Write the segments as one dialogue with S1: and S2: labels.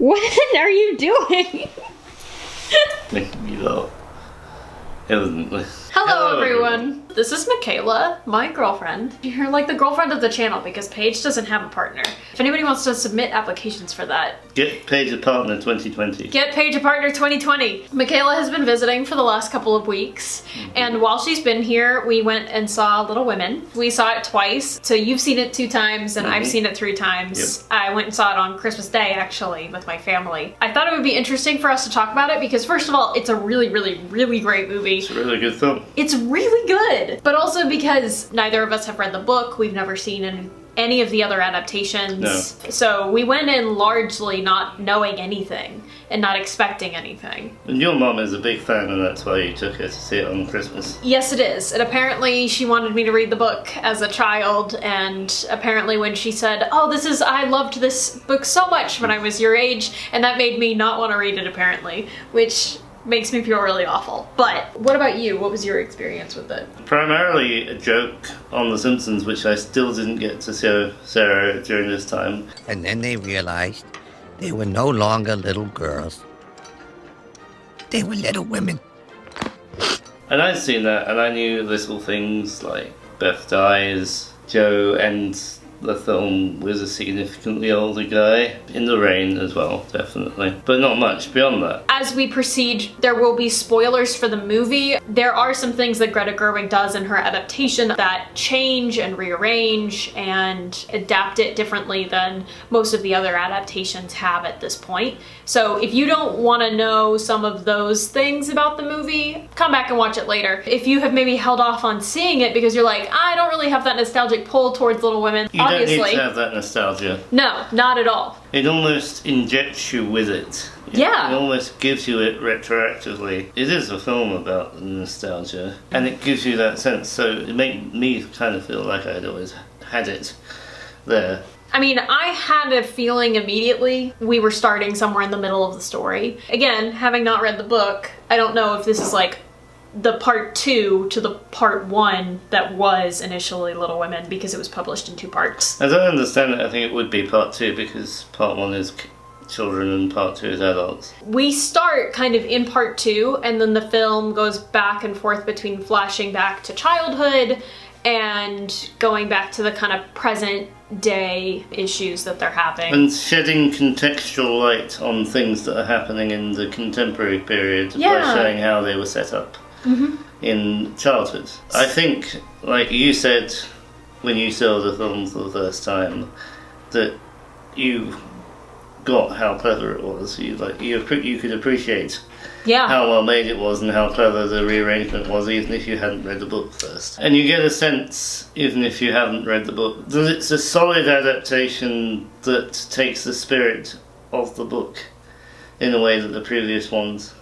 S1: What are you doing?
S2: Making me laugh. Evidently.
S1: Hello everyone. This is Mikaela, my girlfriend. You're like the girlfriend of the channel because Paige doesn't have a partner. If anybody wants to submit applications for that,
S2: Get Paige a partner 2020.
S1: get Paige a partner 2020. Mikaela has been visiting for the last couple of weeks, and while she's been here, we went and saw Little Women. We saw it twice, so you've seen it 2 times and I've seen it 3 times. Yep. I went and saw it on Christmas Day, actually, with my family. I thought it would be interesting for us to talk about it because, first of all, it's a really, really, really great movie.
S2: It's a really good film.
S1: It's really good, but also because neither of us have read the book, we've never seen any of the other adaptations.
S2: No.
S1: So we went in largely not knowing anything and not expecting anything.
S2: And your mom is a big fan, and that's why you took her to see it on Christmas.
S1: Yes, it is. And apparently she wanted me to read the book as a child, and apparently when she said, oh, I loved this book so much when I was your age, and that made me not want to read it, apparently, which makes me feel really awful. But what about you? What was your experience with it?
S2: Primarily a joke on The Simpsons, which I still didn't get to show Sarah during this time.
S3: And then they realized they were no longer little girls. They were little women.
S2: And I'd seen that, and I knew little things like Beth dies, Joe ends the film with a significantly older guy, in the rain as well, definitely. But not much beyond that.
S1: As we proceed, there will be spoilers for the movie. There are some things that Greta Gerwig does in her adaptation that change and rearrange and adapt it differently than most of the other adaptations have at this point. So if you don't want to know some of those things about the movie, come back and watch it later. If you have maybe held off on seeing it because you're like, I don't really have that nostalgic pull towards Little Women,
S2: You don't need to have that nostalgia.
S1: No, not at all.
S2: It almost injects you with it.
S1: Yeah.
S2: It almost gives you it retroactively. It is a film about nostalgia, and it gives you that sense, so it made me kind of feel like I'd always had it there.
S1: I mean, I had a feeling immediately we were starting somewhere in the middle of the story. Again, having not read the book, I don't know if this is like the part 2 to the part 1 that was initially Little Women because it was published in 2 parts.
S2: As I understand it, I think it would be part 2 because part 1 is children and part 2 is adults.
S1: We start kind of in part 2 and then the film goes back and forth between flashing back to childhood and going back to the kind of present day issues that they're having.
S2: And shedding contextual light on things that are happening in the contemporary period by showing how they were set up in childhood. I think, like you said when you saw the film for the first time, that you got how clever it was. You could appreciate how well made it was and how clever the rearrangement was, even if you hadn't read the book first. And you get a sense, even if you haven't read the book, that it's a solid adaptation that takes the spirit of the book in a way that the previous ones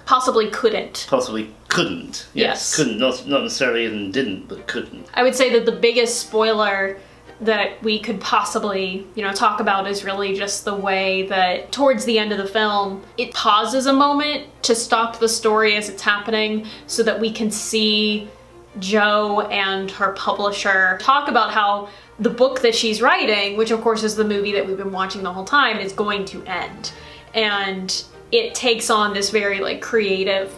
S1: possibly couldn't.
S2: Possibly couldn't. Yes. Couldn't. Not necessarily even didn't, but couldn't.
S1: I would say that the biggest spoiler that we could possibly, talk about is really just the way that towards the end of the film, it pauses a moment to stop the story as it's happening so that we can see Jo and her publisher talk about how the book that she's writing, which of course is the movie that we've been watching the whole time, is going to end. And it takes on this very creative,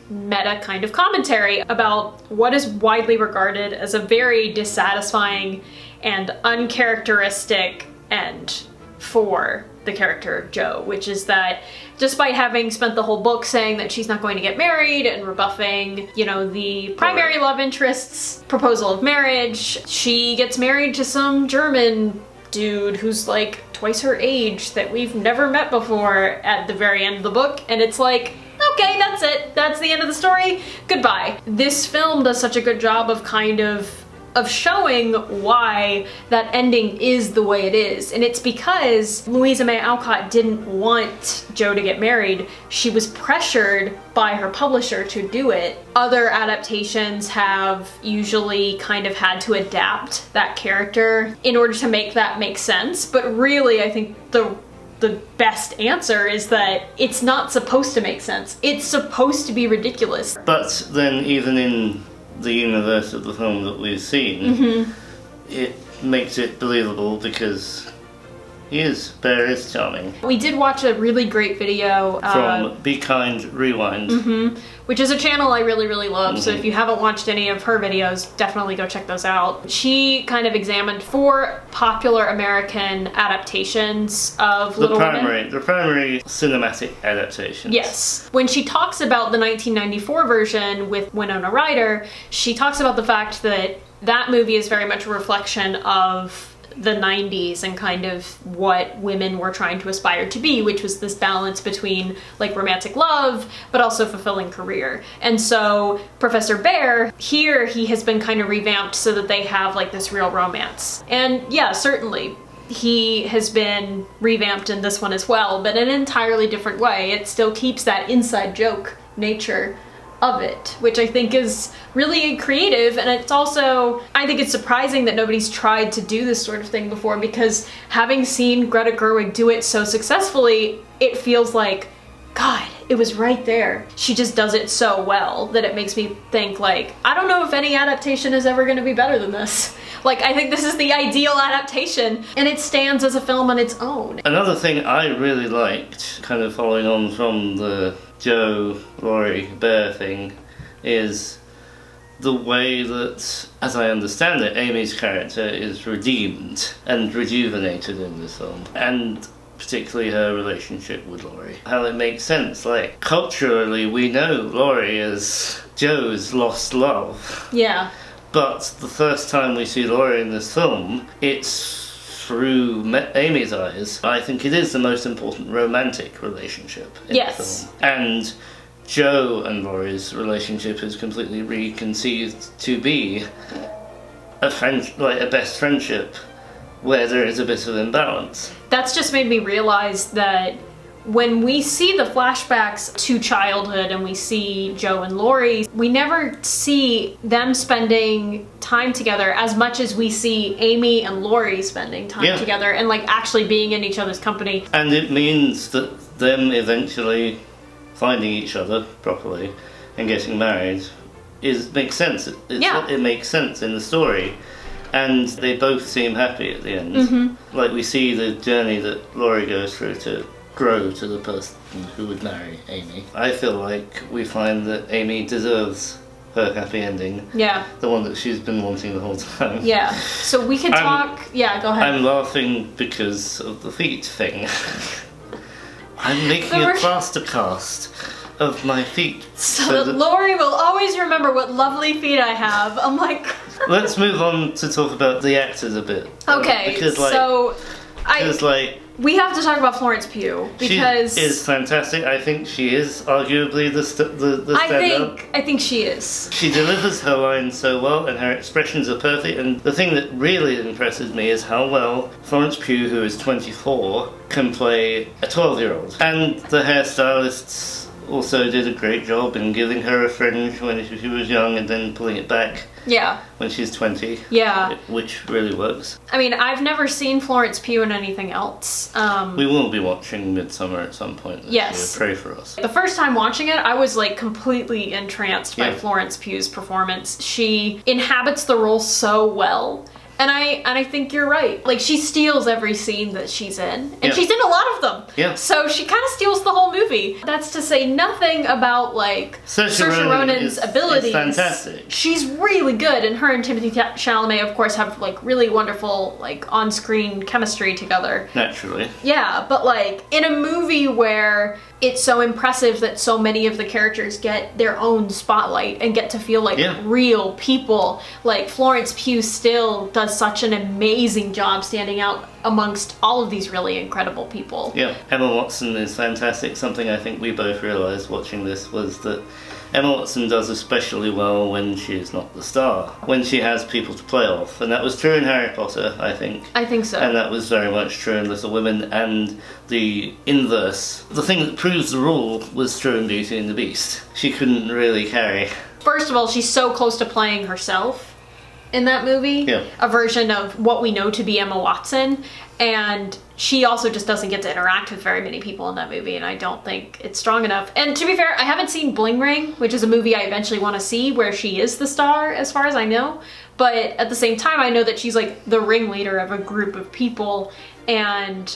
S1: meta kind of commentary about what is widely regarded as a very dissatisfying and uncharacteristic end for the character of Jo, which is that despite having spent the whole book saying that she's not going to get married and rebuffing, the primary love interest's proposal of marriage, she gets married to some German dude who's twice her age that we've never met before at the very end of the book, and it's like, okay, that's it. That's the end of the story. Goodbye. This film does such a good job of of showing why that ending is the way it is. And it's because Louisa May Alcott didn't want Jo to get married. She was pressured by her publisher to do it. Other adaptations have usually kind of had to adapt that character in order to make that make sense. But really, I think the best answer is that it's not supposed to make sense. It's supposed to be ridiculous.
S2: But then even in the universe of the film that we've seen, it makes it believable because Bear is charming.
S1: We did watch a really great video
S2: from Be Kind Rewind.
S1: Which is a channel I really, really love. So if you haven't watched any of her videos, definitely go check those out. She kind of examined 4 popular American adaptations of Little Women.
S2: The primary cinematic adaptations.
S1: Yes. When she talks about the 1994 version with Winona Ryder, she talks about the fact that that movie is very much a reflection of the 90s and kind of what women were trying to aspire to be, which was this balance between like romantic love but also fulfilling career. And so Professor Bear, here he has been kind of revamped so that they have like this real romance. And yeah, certainly he has been revamped in this one as well, but in an entirely different way. It still keeps that inside joke nature of it, which I think is really creative. And it's also, I think it's surprising that nobody's tried to do this sort of thing before, because having seen Greta Gerwig do it so successfully, it feels like, God, it was right there. She just does it so well that it makes me think like, I don't know if any adaptation is ever gonna be better than this. Like, I think this is the ideal adaptation, and it stands as a film on its own.
S2: Another thing I really liked, kind of following on from the Joe, Laurie, Bear thing, is the way that, as I understand it, Amy's character is redeemed and rejuvenated in this film. And particularly her relationship with Laurie. How it makes sense, like, culturally we know Laurie as Joe's lost love.
S1: Yeah.
S2: But the first time we see Laurie in this film, it's through Amy's eyes. I think it is the most important romantic relationship in the film. And Joe and Laurie's relationship is completely reconceived to be a best friendship where there is a bit of imbalance. That's
S1: just made me realize that when we see the flashbacks to childhood and we see Joe and Laurie, we never see them spending time together as much as we see Amy and Laurie spending time together and like actually being in each other's company.
S2: And it means that them eventually finding each other properly and getting married makes sense. It makes sense in the story. And they both seem happy at the end. Like, we see the journey that Laurie goes through to grow to the person who would marry Amy. I feel like we find that Amy deserves her happy ending. Yeah. The one that she's been wanting the whole time.
S1: Yeah. So we can talk... Yeah, go ahead.
S2: I'm laughing because of the feet thing. I'm making a plaster cast of my feet.
S1: So that Laurie will always remember what lovely feet I have. I'm like...
S2: Let's move on to talk about the actors a bit.
S1: Okay, we have to talk about Florence Pugh, because
S2: she is fantastic. I think she is arguably the stand-up.
S1: I think she is.
S2: She delivers her lines so well, and her expressions are perfect. And the thing that really impresses me is how well Florence Pugh, who is 24, can play a 12-year-old. And the hairstylists also did a great job in giving her a fringe when she was young and then pulling it back. Yeah. When she's 20. Yeah. Which really works.
S1: I mean, I've never seen Florence Pugh in anything else.
S2: We will be watching Midsummer at some point this year. Pray for us.
S1: The first time watching it, I was like completely entranced by Florence Pugh's performance. She inhabits the role so well. And I think you're right. Like, she steals every scene that she's in. And she's in a lot of them. Yeah. So she kind of steals the whole movie. That's to say nothing about, like, Saoirse Ronan's abilities.
S2: Is fantastic.
S1: She's really good. And her and Timothée Chalamet, of course, have, like, really wonderful, like, on-screen chemistry together.
S2: Naturally.
S1: Yeah, but, like, in a movie where it's so impressive that so many of the characters get their own spotlight and get to feel like real people, like, Florence Pugh still does such an amazing job standing out amongst all of these really incredible people.
S2: Yeah, Emma Watson is fantastic. Something I think we both realised watching this was that Emma Watson does especially well when she is not the star, when she has people to play off. And that was true in Harry Potter, I think.
S1: I think so.
S2: And that was very much true in Little Women, and the inverse. The thing that proves the rule was true in Beauty and the Beast. She couldn't really carry.
S1: First of all, she's so close to playing herself in that movie. Yeah. A version of what we know to be Emma Watson. And she also just doesn't get to interact with very many people in that movie, and I don't think it's strong enough. And to be fair, I haven't seen Bling Ring, which is a movie I eventually want to see, where she is the star, as far as I know. But at the same time, I know that she's like the ringleader of a group of people, and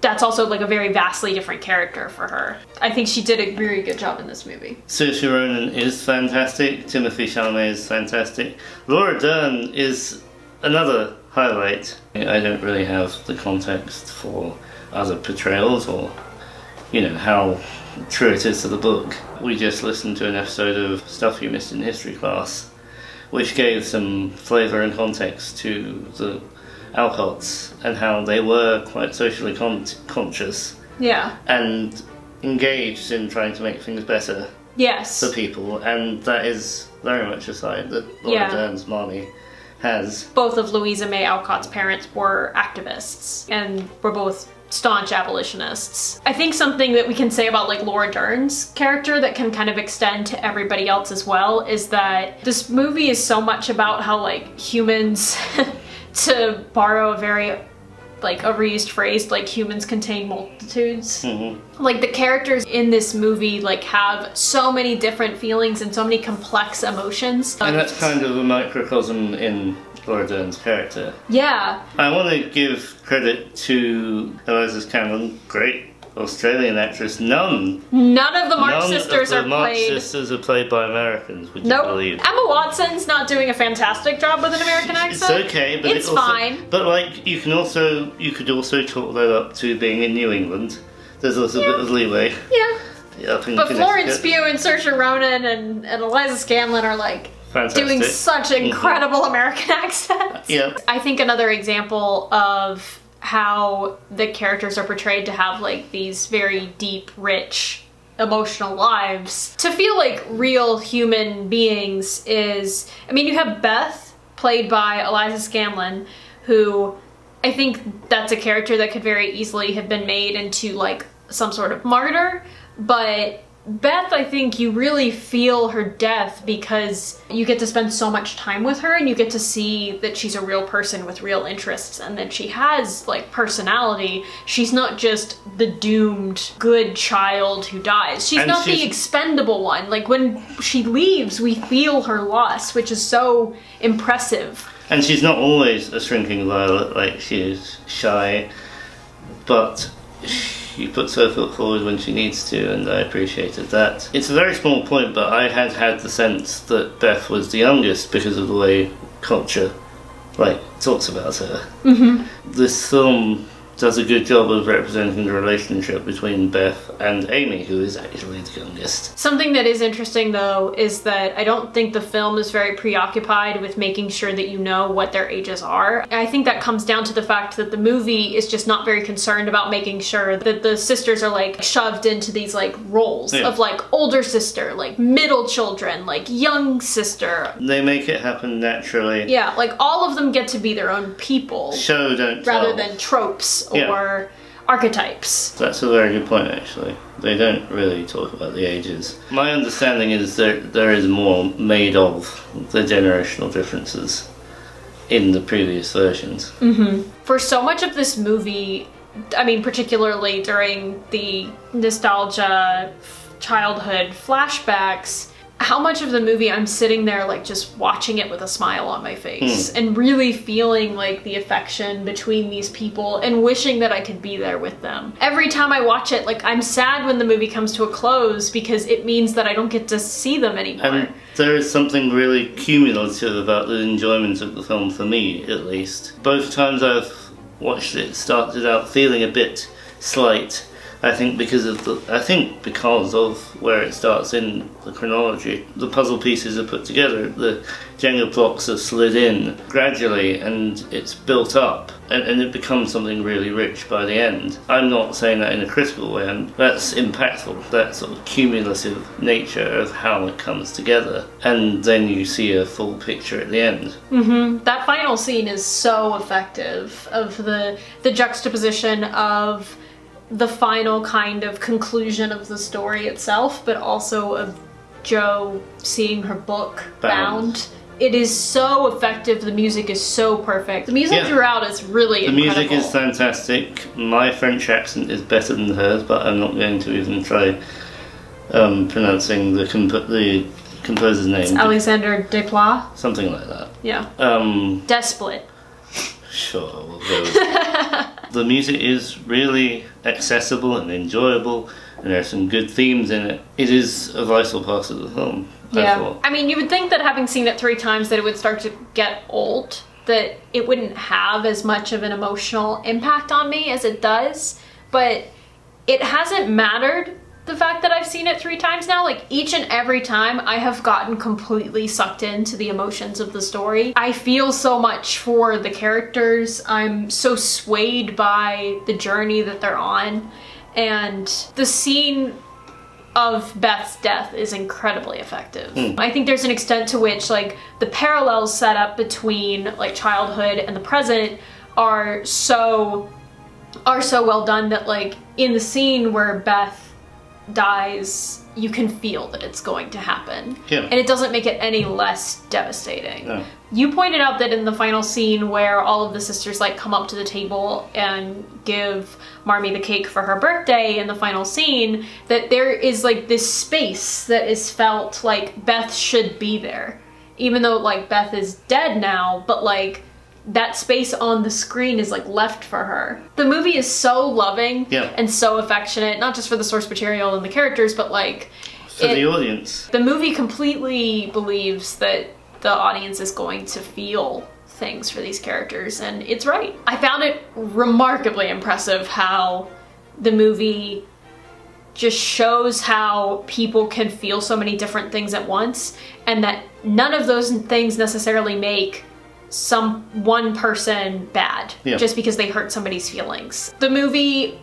S1: that's also like a very vastly different character for her. I think she did a very good job in this movie.
S2: Saoirse Ronan is fantastic. Timothée Chalamet is fantastic. Laura Dern is another highlight. I don't really have the context for other portrayals or, how true it is to the book. We just listened to an episode of Stuff You Missed in History Class, which gave some flavour and context to the Alcots and how they were quite socially conscious.
S1: Yeah.
S2: And engaged in trying to make things better for people. And that is very much a side that Laura Dern's Marnie has.
S1: Both of Louisa May Alcott's parents were activists and were both staunch abolitionists. I think something that we can say about like Laura Dern's character that can kind of extend to everybody else as well is that this movie is so much about how like humans, to borrow a very like a reused phrase, like humans contain multitudes. Mm-hmm. Like the characters in this movie like have so many different feelings and so many complex emotions.
S2: And that's kind of a microcosm in Laura Dern's character.
S1: Yeah.
S2: I want to give credit to Eliza Scanlon, great Australian actress. None of the March sisters are played by Americans, would you believe?
S1: Emma Watson's not doing a fantastic job with an American accent.
S2: It's okay, but
S1: it's fine.
S2: But like, you could also chalk that up to being in New England. There's also a bit of leeway.
S1: Yeah. But Florence Pugh and Saoirse Ronan and Eliza Scanlon are like
S2: fantastic.
S1: Doing such incredible American accents.
S2: Yeah.
S1: I think another example of how the characters are portrayed to have like these very deep, rich, emotional lives, to feel like real human beings is, I mean, you have Beth, played by Eliza Scanlon, who I think that's a character that could very easily have been made into like some sort of martyr, but Beth, I think you really feel her death because you get to spend so much time with her and you get to see that she's a real person with real interests and that she has like personality. She's not just the doomed good child who dies. She's not the expendable one. Like when she leaves, we feel her loss, which is so impressive.
S2: And she's not always a shrinking violet, like she is shy, but she puts her foot forward when she needs to, and I appreciated that. It's a very small point, but I had the sense that Beth was the youngest because of the way culture talks about her. Mm-hmm. This film does a good job of representing the relationship between Beth and Amy, who is actually the youngest.
S1: Something that is interesting, though, is that I don't think the film is very preoccupied with making sure that you know what their ages are. I think that comes down to the fact that the movie is just not very concerned about making sure that the sisters are like shoved into these like roles of like older sister, like middle children, like young sister.
S2: They make it happen naturally.
S1: Yeah, like all of them get to be their own people.
S2: Show, don't tell.
S1: Rather than tropes or archetypes.
S2: That's a very good point, actually. They don't really talk about the ages. My understanding is that there is more made of the generational differences in the previous versions. Mm-hmm.
S1: For so much of this movie, I mean, particularly during the nostalgia, childhood flashbacks, how much of the movie I'm sitting there like just watching it with a smile on my face and really feeling like the affection between these people and wishing that I could be there with them. Every time I watch it, like I'm sad when the movie comes to a close because it means that I don't get to see them anymore.
S2: And there is something really cumulative about the enjoyment of the film, for me at least. Both times I've watched it started out feeling a bit slight. I think because of where it starts in the chronology. The puzzle pieces are put together, the Jenga blocks are slid in gradually, and it's built up, and it becomes something really rich by the end. I'm not saying that in a critical way, and that's impactful, that sort of cumulative nature of how it comes together, and then you see a full picture at the end.
S1: Mm-hmm. That final scene is so effective, of the juxtaposition of the final kind of conclusion of the story itself, but also of Jo seeing her book bound it is so effective. The music is so perfect. The music throughout is really incredible.
S2: The music is fantastic. My French accent is better than hers, but I'm not going to even try pronouncing the composer's name.
S1: It's Alexandre Desplat.
S2: Something like that.
S1: Yeah. Desplat.
S2: Sure, we'll go with that. The music is really accessible and enjoyable, and there are some good themes in it. It is a vital part of the film, I thought.
S1: I mean, you would think that having seen it 3 times that it would start to get old, that it wouldn't have as much of an emotional impact on me as it does, but it hasn't mattered. The fact that I've seen it 3 times now, like each and every time I have gotten completely sucked into the emotions of the story. I feel so much for the characters. I'm so swayed by the journey that they're on. And the scene of Beth's death is incredibly effective. I think there's an extent to which like the parallels set up between like childhood and the present are so well done that like in the scene where Beth dies, you can feel that it's going to happen. And it doesn't make it any less devastating. No. You pointed out that in the final scene where all of the sisters like come up to the table and give Marmee the cake for her birthday in the final scene, that there is like this space that is felt like Beth should be there. Even though like Beth is dead now, but like that space on the screen is like left for her. The movie is so loving and so affectionate, not just for the source material and the characters, but like
S2: for the audience.
S1: The movie completely believes that the audience is going to feel things for these characters, and it's right. I found it remarkably impressive how the movie just shows how people can feel so many different things at once, and that none of those things necessarily make one person bad just because they hurt somebody's feelings. The movie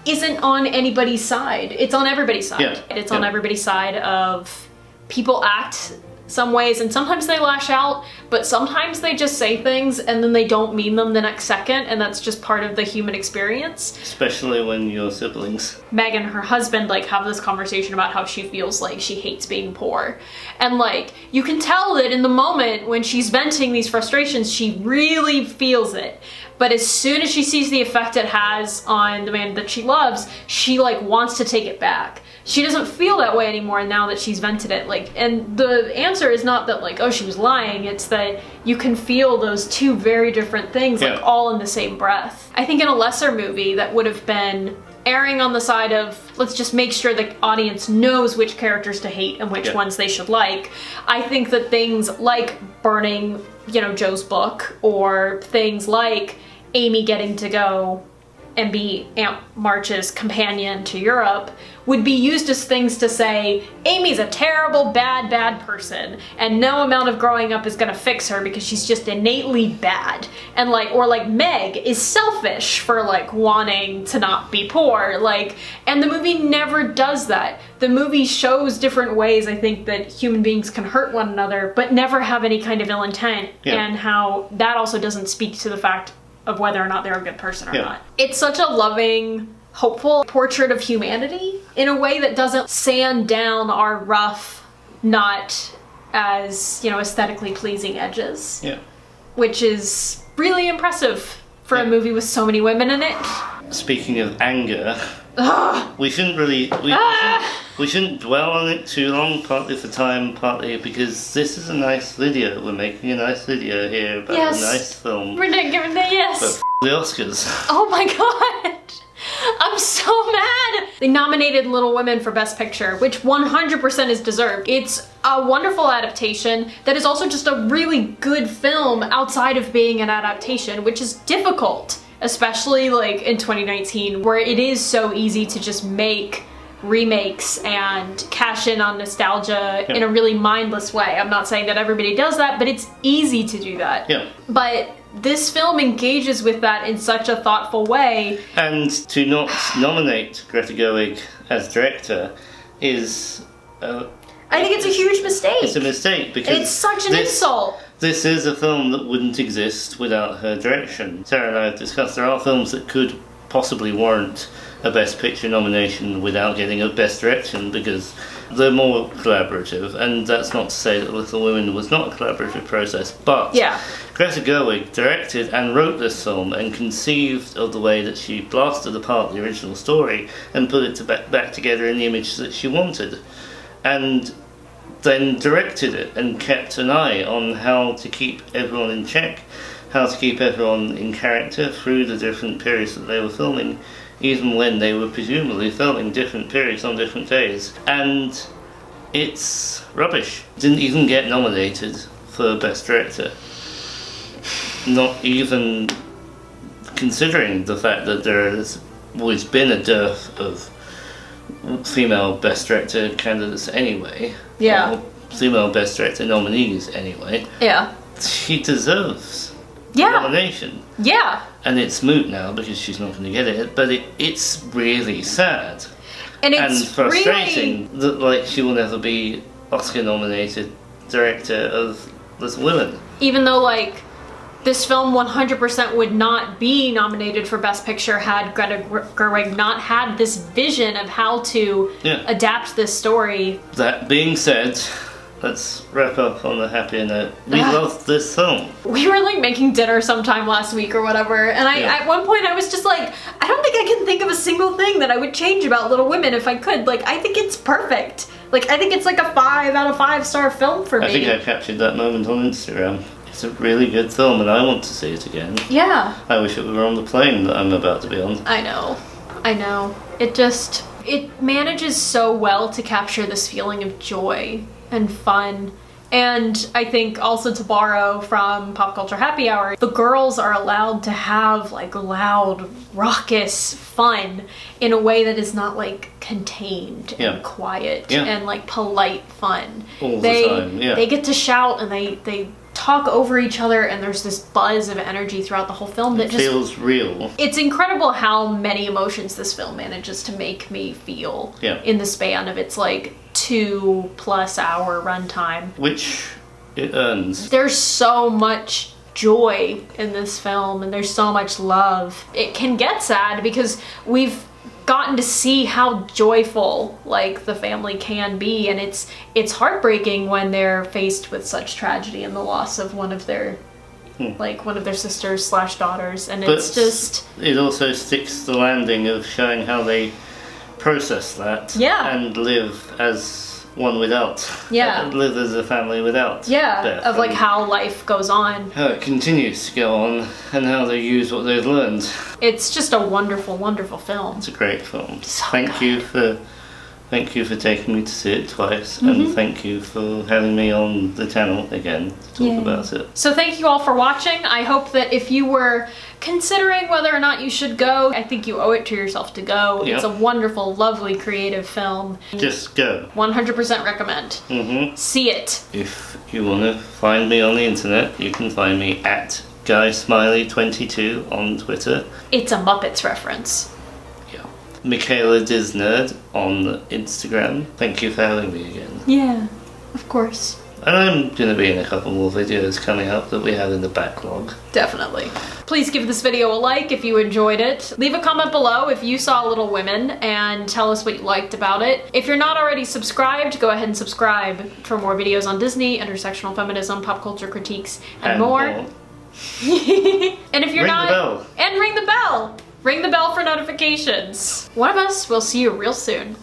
S1: isn't on anybody's side. It's on everybody's side. It's on everybody's side of people act some ways, and sometimes they lash out, but sometimes they just say things and then they don't mean them the next second, and that's just part of the human experience.
S2: Especially when you're siblings.
S1: Meg and her husband like have this conversation about how she feels like she hates being poor. And like, you can tell that in the moment when she's venting these frustrations, she really feels it. But as soon as she sees the effect it has on the man that she loves, she like wants to take it back. She doesn't feel that way anymore now that she's vented it. Like, and the answer is not that like, oh, she was lying. It's that you can feel those two very different things like all in the same breath. I think in a lesser movie that would have been erring on the side of let's just make sure the audience knows which characters to hate and which ones they should like. I think that things like burning, you know, Joe's book, or things like Amy getting to go and be Aunt March's companion to Europe would be used as things to say, Amy's a terrible, bad person, and no amount of growing up is gonna fix her because she's just innately bad. And like, or like Meg is selfish for like wanting to not be poor, like, and the movie never does that. The movie shows different ways, I think, that human beings can hurt one another, but never have any kind of ill intent, and how that also doesn't speak to the fact of whether or not they're a good person or not. It's such a loving, hopeful portrait of humanity in a way that doesn't sand down our rough, not as, you know, aesthetically pleasing edges. Which is really impressive for a movie with so many women in it.
S2: Speaking of anger, we shouldn't really we shouldn't dwell on it too long, partly for time, partly because this is a nice video. We're making a nice video here about a nice film.
S1: We're not giving that,
S2: But the Oscars.
S1: Oh my god! I'm so mad! They nominated Little Women for Best Picture, which 100% is deserved. It's a wonderful adaptation that is also just a really good film outside of being an adaptation, which is difficult, especially like in 2019, where it is so easy to just make remakes and cash in on nostalgia in a really mindless way. I'm not saying that everybody does that, but it's easy to do that. But this film engages with that in such a thoughtful way.
S2: And to not nominate Greta Gerwig as director is...
S1: I think it's a huge mistake.
S2: It's a mistake because...
S1: It's such an insult.
S2: This is a film that wouldn't exist without her direction. Sarah and I have discussed there are films that could possibly warrant a Best Picture nomination without getting a Best Direction, because they're more collaborative, and that's not to say that Little Women was not a collaborative process, but Greta Gerwig directed and wrote this film and conceived of the way that she blasted apart the original story and put it back together in the image that she wanted, and then directed it and kept an eye on how to keep everyone in check, how to keep everyone in character through the different periods that they were filming, even when they were presumably filming different periods on different days. And it's rubbish. Didn't even get nominated for Best Director. Not even considering the fact that there has always been a dearth of female Best Director candidates anyway.
S1: Yeah.
S2: Or female Best Director nominees anyway.
S1: Yeah.
S2: She deserves nomination.
S1: Yeah.
S2: And it's moot now because she's not going to get it, but it's really sad.
S1: And it's
S2: frustrating that like she will never be Oscar nominated director of Little Women.
S1: Even though like this film 100% would not be nominated for Best Picture had Greta Gerwig not had this vision of how to adapt this story. That
S2: being said, let's wrap up on a happier note. We loved this film.
S1: We were like making dinner sometime last week or whatever, and at one point I was just like, I don't think I can think of a single thing that I would change about Little Women if I could. Like, I think it's perfect. Like, I think it's like a 5 out of 5 star film for me.
S2: I think I captured that moment on Instagram. It's a really good film and I want to see it again.
S1: Yeah.
S2: I wish it were on the plane that I'm about to be on.
S1: I know. It manages so well to capture this feeling of joy and fun. And I think also, to borrow from Pop Culture Happy Hour, the girls are allowed to have like loud, raucous fun in a way that is not like contained and quiet and like polite fun.
S2: All the time,
S1: They get to shout and they talk over each other, and there's this buzz of energy throughout the whole film that just
S2: feels real.
S1: It's incredible how many emotions this film manages to make me feel in the span of its like 2+ hour runtime,
S2: which it earns.
S1: There's so much joy in this film and there's so much love. It can get sad because we've gotten to see how joyful like the family can be, and it's heartbreaking when they're faced with such tragedy and the loss of one of their sisters / daughters, and
S2: it also sticks the landing of showing how they process that and live as one without. Live as a family without. Death,
S1: of like how life goes on.
S2: How it continues to go on and how they use what they've learned.
S1: It's just a wonderful, wonderful film.
S2: It's a great film.
S1: So
S2: Thank you for taking me to see it twice, and thank you for having me on the channel again to talk about it.
S1: So thank you all for watching. I hope that if you were considering whether or not you should go, I think you owe it to yourself to go. It's a wonderful, lovely, creative film.
S2: Just go.
S1: 100% recommend. See it.
S2: If you want to find me on the internet, you can find me at GuySmiley22 on Twitter.
S1: It's a Muppets reference.
S2: Mikaela Disnerd on Instagram. Thank you for having me again.
S1: Yeah, of course.
S2: And I'm going to be in a couple more videos coming up that we have in the backlog.
S1: Definitely. Please give this video a like if you enjoyed it. Leave a comment below if you saw Little Women and tell us what you liked about it. If you're not already subscribed, go ahead and subscribe for more videos on Disney, intersectional feminism, pop culture critiques, and more. And if you're not...
S2: Ring the bell.
S1: And ring the bell! Ring the bell for notifications. One of us will see you real soon.